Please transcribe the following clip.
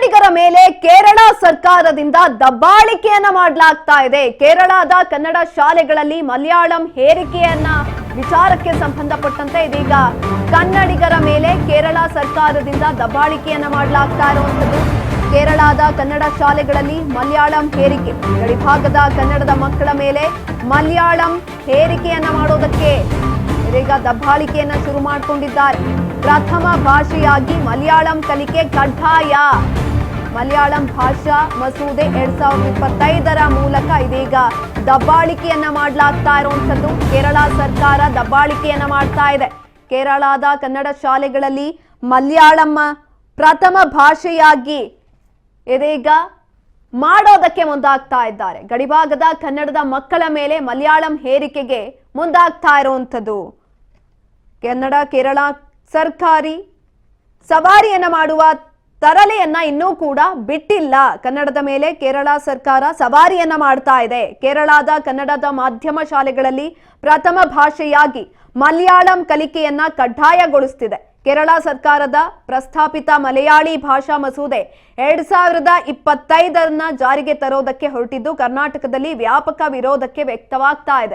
ಕನ್ನಡಿಗರ ಮೇಲೆ ಕೇರಳ ಸರ್ಕಾರದಿಂದ ದಬ್ಬಾಳಿಕೆಯನ್ನ ಮಾಡಲಾಗ್ತಾ ಇದೆ. ಕೇರಳದ ಕನ್ನಡ ಶಾಲೆಗಳಲ್ಲಿ ಮಲಯಾಳಂ ಹೇರಿಕೆಯನ್ನ ವಿಚಾರಕ್ಕೆ ಸಂಬಂಧಪಟ್ಟಂತೆ ಇದೀಗ ಕನ್ನಡಿಗರ ಮೇಲೆ ಕೇರಳ ಸರ್ಕಾರದಿಂದ ದಬ್ಬಾಳಿಕೆಯನ್ನ ಮಾಡಲಾಗ್ತಾ ಇರುವಂತದ್ದು. ಕೇರಳದ ಕನ್ನಡ ಶಾಲೆಗಳಲ್ಲಿ ಮಲಯಾಳಂ ಹೇರಿಕೆ, ಗಡಿಭಾಗದ ಕನ್ನಡದ ಮಕ್ಕಳ ಮೇಲೆ ಮಲಯಾಳಂ ಹೇರಿಕೆಯನ್ನ ಮಾಡೋದಕ್ಕೆ ಇದೀಗ ದಬ್ಬಾಳಿಕೆಯನ್ನ ಶುರು ಮಾಡಿಕೊಂಡಿದ್ದಾರೆ. ಪ್ರಥಮ ಭಾಷೆಯಾಗಿ ಮಲಯಾಳಂ ಕಲಿಕೆ ಕಡ್ಡಾಯ. ಮಲಯಾಳಂ ಭಾಷಾ ಮಸೂದೆ 2025ರ ಮೂಲಕ ಇದೀಗ ದಬ್ಬಾಳಿಕೆಯನ್ನ ಮಾಡಲಾಗ್ತಾ ಇರುವಂತದ್ದು. ಕೇರಳ ಸರ್ಕಾರ ದಬ್ಬಾಳಿಕೆಯನ್ನ ಮಾಡ್ತಾ ಇದೆ. ಕೇರಳದ ಕನ್ನಡ ಶಾಲೆಗಳಲ್ಲಿ ಮಲಯಾಳಂ ಪ್ರಥಮ ಭಾಷೆಯಾಗಿ ಇದೀಗ ಮಾಡೋದಕ್ಕೆ ಮುಂದಾಗ್ತಾ ಇದ್ದಾರೆ. ಗಡಿಭಾಗದ ಕನ್ನಡದ ಮಕ್ಕಳ ಮೇಲೆ ಮಲಯಾಳಂ ಹೇರಿಕೆಗೆ ಮುಂದಾಗ್ತಾ ಇರುವಂತದ್ದು. ಕೇರಳ ಸರ್ಕಾರಿ ಸವಾರಿಯನ್ನ ಮಾಡುವ ತರಲೆಯನ್ನ ಇನ್ನೂ ಕೂಡ ಬಿಟ್ಟಿಲ್ಲ. ಕನ್ನಡದ ಮೇಲೆ ಕೇರಳ ಸರ್ಕಾರ ಸವಾರಿಯನ್ನ ಮಾಡ್ತಾ ಇದೆ. ಕೇರಳದ ಕನ್ನಡದ ಮಾಧ್ಯಮ ಶಾಲೆಗಳಲ್ಲಿ ಪ್ರಥಮ ಭಾಷೆಯಾಗಿ ಮಲಯಾಳಂ ಕಲಿಕೆಯನ್ನ ಕಡ್ಡಾಯಗೊಳಿಸುತ್ತಿದೆ. ಕೇರಳ ಸರ್ಕಾರದ ಪ್ರಸ್ತಾಪಿತ ಮಲಯಾಳಿ ಭಾಷಾ ಮಸೂದೆ 2025 ಜಾರಿಗೆ ತರೋದಕ್ಕೆ ಹೊರಟಿದ್ದು ಕರ್ನಾಟಕದಲ್ಲಿ ವ್ಯಾಪಕ ವಿರೋಧಕ್ಕೆ ವ್ಯಕ್ತವಾಗ್ತಾ ಇದೆ.